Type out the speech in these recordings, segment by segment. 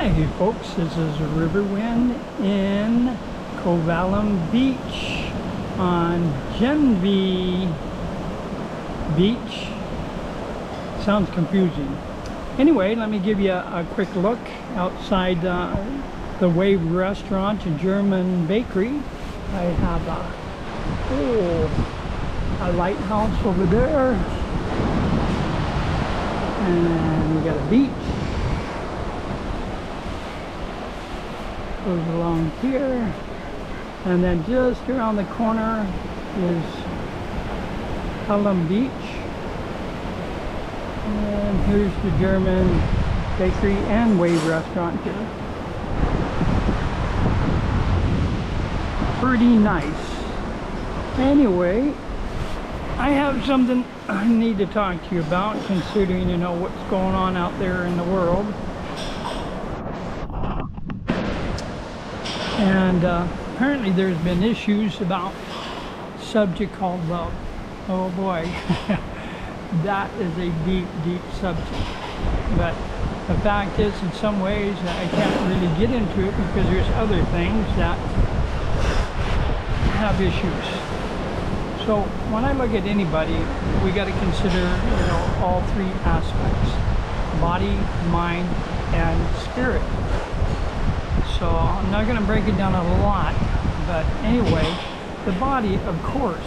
Hey folks, this is Riverwind in Kovalam Beach on Genvi Beach. Sounds confusing. Anyway, let me give you a quick look outside the Wave Restaurant, a German bakery. I have a lighthouse over there, and we got a beach. Goes along here, and then just around the corner is Pelham Beach, and here's the German bakery and Wave Restaurant here. Pretty nice. Anyway, I have something I need to talk to you about, considering what's going on out there in the world. And apparently there's been issues about a subject called love. Oh boy, that is a deep, deep subject. But the fact is, in some ways, I can't really get into it because there's other things that have issues. So when I look at anybody, we got to consider, all three aspects: body, mind, and spirit. So I'm not going to break it down a lot, but anyway, the body, of course,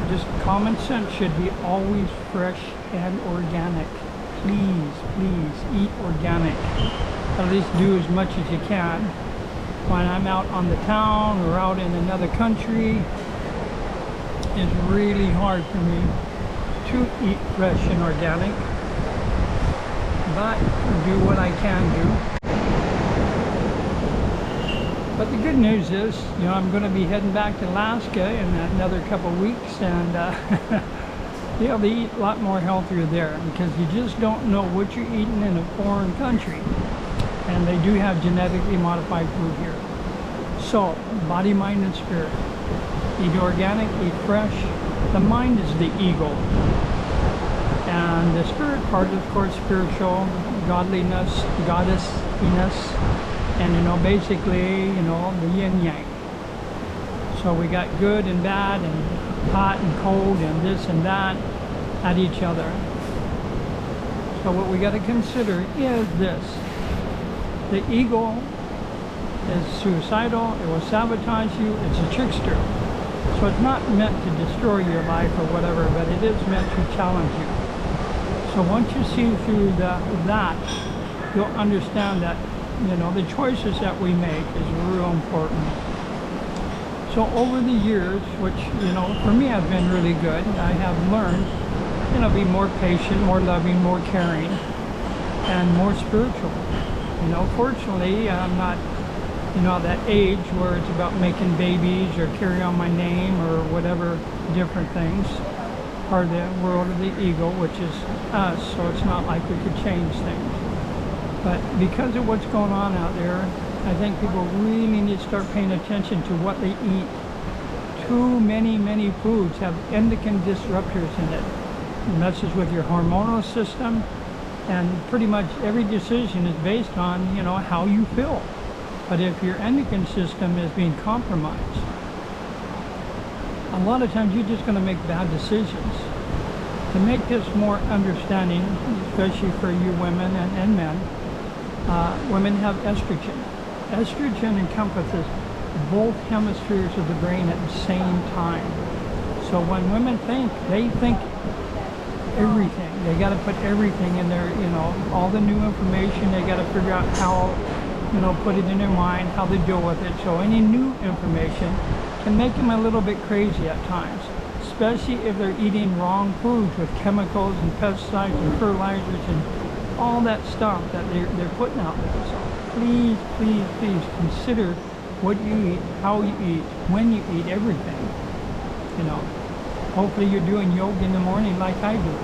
just common sense should be always fresh and organic. Please, please eat organic. At least do as much as you can. When I'm out on the town or out in another country, it's really hard for me to eat fresh and organic, but do what I can do. But the good news is, I'm going to be heading back to Alaska in another couple of weeks, and be able to eat a lot more healthier there, because you just don't know what you're eating in a foreign country. And they do have genetically modified food here. So, body, mind, and spirit. Eat organic, eat fresh. The mind is the ego. And the spirit part, of course, spiritual, godliness, goddessiness. And basically, the yin yang. So we got good and bad, and hot and cold, and this and that at each other. So what we got to consider is this: the ego is suicidal. It will sabotage you. It's a trickster. So it's not meant to destroy your life or whatever, but it is meant to challenge you. So once you see through that, you'll understand that the choices that we make is real important. So over the years, which, for me have been really good, I have learned, be more patient, more loving, more caring, and more spiritual. Fortunately, I'm not, that age where it's about making babies or carry on my name or whatever different things, part of the world of the ego, which is us, so it's not like we could change things. But because of what's going on out there, I think people really need to start paying attention to what they eat. Too many foods have endocrine disruptors in it. It messes with your hormonal system, and pretty much every decision is based on, how you feel. But if your endocrine system is being compromised, a lot of times you're just going to make bad decisions. To make this more understanding, especially for you women and men, women have estrogen. Estrogen encompasses both hemispheres of the brain at the same time. So when women think, they think everything. They got to put everything in their, all the new information. They got to figure out how, put it in their mind, how they deal with it. So any new information can make them a little bit crazy at times, especially if they're eating wrong foods with chemicals and pesticides and fertilizers and all that stuff that they're putting out there. So please, please, please consider what you eat, how you eat, when you eat, everything. Hopefully you're doing yoga in the morning like I do.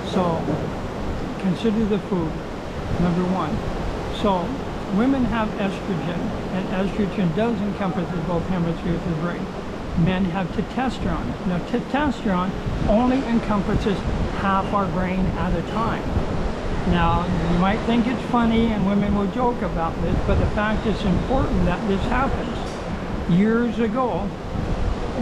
So consider the food, number one. So women have estrogen, and estrogen does encompass both hemispheres of the brain. Men have testosterone. Now testosterone only encompasses half our brain at a time. Now, you might think it's funny and women will joke about this, but the fact is important that this happens. Years ago,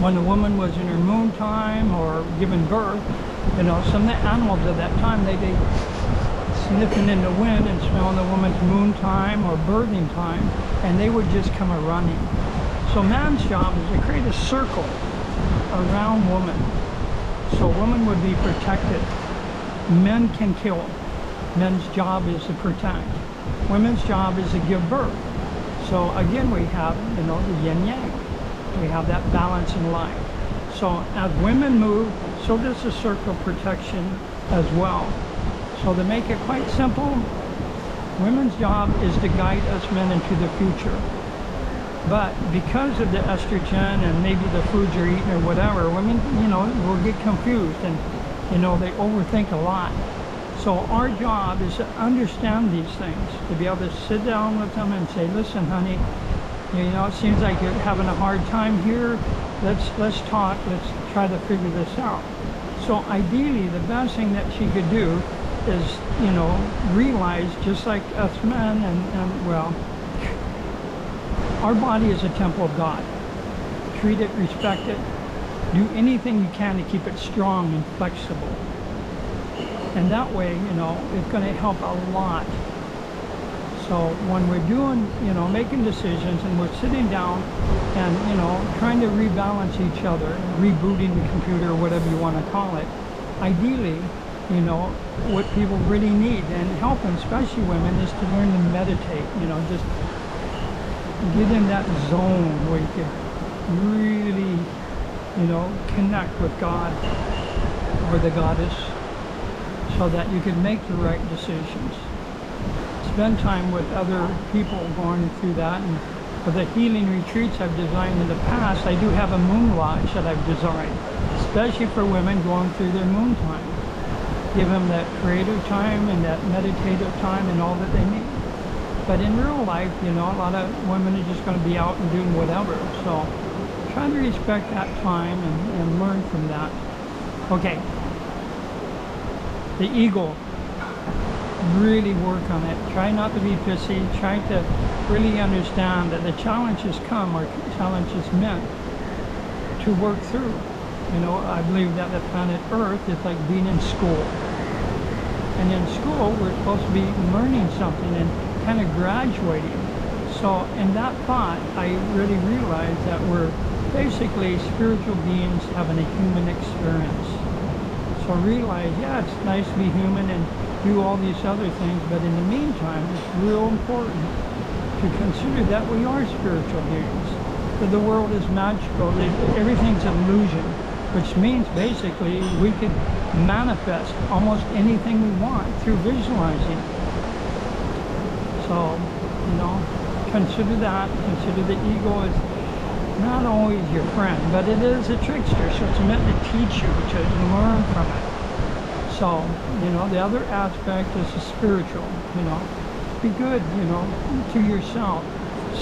when a woman was in her moon time or giving birth, you know, some of the animals at that time, they'd be sniffing in the wind and smelling the woman's moon time or birthing time, and they would just come a-running. So man's job is to create a circle around woman, so women would be protected. Men can kill. Men's job is to protect. Women's job is to give birth. So again, we have, you know, the yin yang. We have that balance in life. So as women move, so does the circle protection as well. So to make it quite simple, women's job is to guide us men into the future. But because of the estrogen and maybe the foods you're eating or whatever, women, you know, will get confused and, you know, they overthink a lot. So our job is to understand these things, to be able to sit down with them and say, listen, honey, you know, it seems like you're having a hard time here. Let's talk. Let's try to figure this out. So ideally, the best thing that she could do is, you know, realize, just like us men, and well, our body is a temple of God. Treat it, respect it. Do anything you can to keep it strong and flexible. And that way, you know, it's going to help a lot. So when we're doing, you know, making decisions and we're sitting down and, you know, trying to rebalance each other, rebooting the computer, whatever you want to call it, ideally, you know, what people really need and help them, especially women, is to learn to meditate, you know, just get in that zone where you can really, you know, connect with God or the goddess so that you can make the right decisions. Spend time with other people going through that. And for the healing retreats I've designed in the past, I do have a moon lodge that I've designed, especially for women going through their moon time. Give them that creative time and that meditative time and all that they need. But in real life, you know, a lot of women are just going to be out and doing whatever. So try to respect that time and learn from that. Okay. The ego. Really work on it. Try not to be pissy. Try to really understand that the challenges come, or challenges meant to work through. You know, I believe that the planet Earth is like being in school. And in school, we're supposed to be learning something and kind of graduating. So in that thought, I really realized that we're basically spiritual beings having a human experience. So realize, yeah, it's nice to be human and do all these other things, but in the meantime, it's real important to consider that we are spiritual beings, that the world is magical, that everything's an illusion, which means basically we could manifest almost anything we want through visualizing. So, you know, consider that. Consider the ego is not always your friend, but it is a trickster, so it's meant to teach you, to learn from it. So, you know, the other aspect is the spiritual, you know. Be good, you know, to yourself.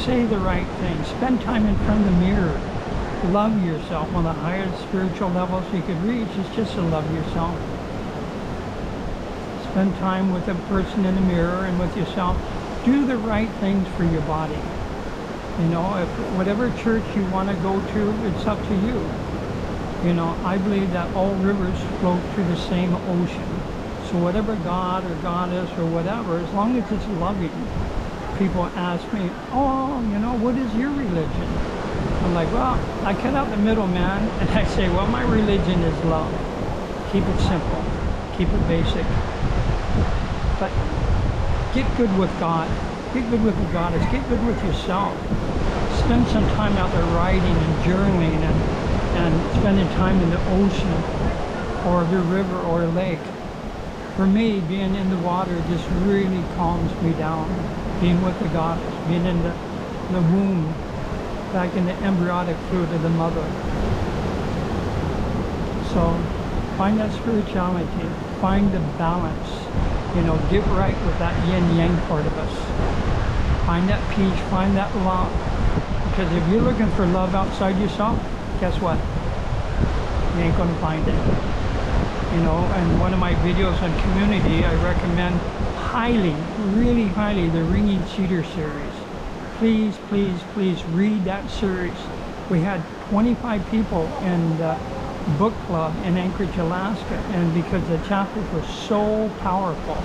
Say the right thing. Spend time in front of the mirror. Love yourself. One of the highest spiritual levels you could reach is just to love yourself. Spend time with a person in the mirror and with yourself. Do the right things for your body. You know, if whatever church you want to go to, it's up to you. You know, I believe that all rivers flow through the same ocean. So whatever God or goddess or whatever, as long as it's loving, people ask me, oh, you know, what is your religion? I'm like, well, I cut out the middleman and I say, well, my religion is love. Keep it simple. Keep it basic. But get good with God. Get good with the goddess. Get good with yourself. Spend some time out there writing and journaling and spending time in the ocean or the river or a lake. For me, being in the water just really calms me down. Being with the goddess, being in the womb, back in the embryonic fluid of the mother. So find that spirituality, find the balance, you know, get right with that yin yang part of us. Find that peace, find that love. Because if you're looking for love outside yourself, guess what? You ain't gonna find it. You know, and one of my videos on community, I recommend highly, really highly, the Ringing Cedar series. Please, please, please read that series. We had 25 people in the book club in Anchorage, Alaska, and because the chapters were so powerful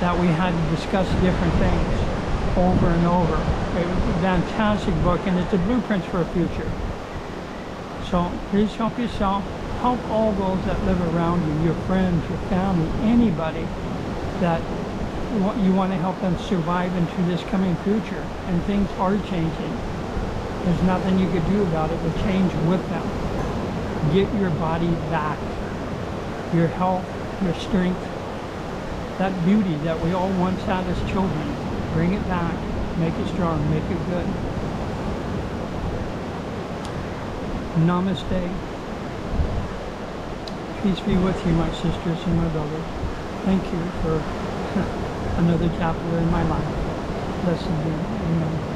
that we had to discuss different things over and over. It was a fantastic book, and it's a blueprint for a future. So please help yourself. Help all those that live around you, your friends, your family, anybody that you want to help them survive into this coming future. And things are changing. There's nothing you could do about it but change with them. Get your body back. Your health, your strength, that beauty that we all once had as children. Bring it back. Make it strong. Make it good. Namaste. Peace be with you, my sisters and my brothers. Thank you for another chapter in my life. Blessed be. Amen.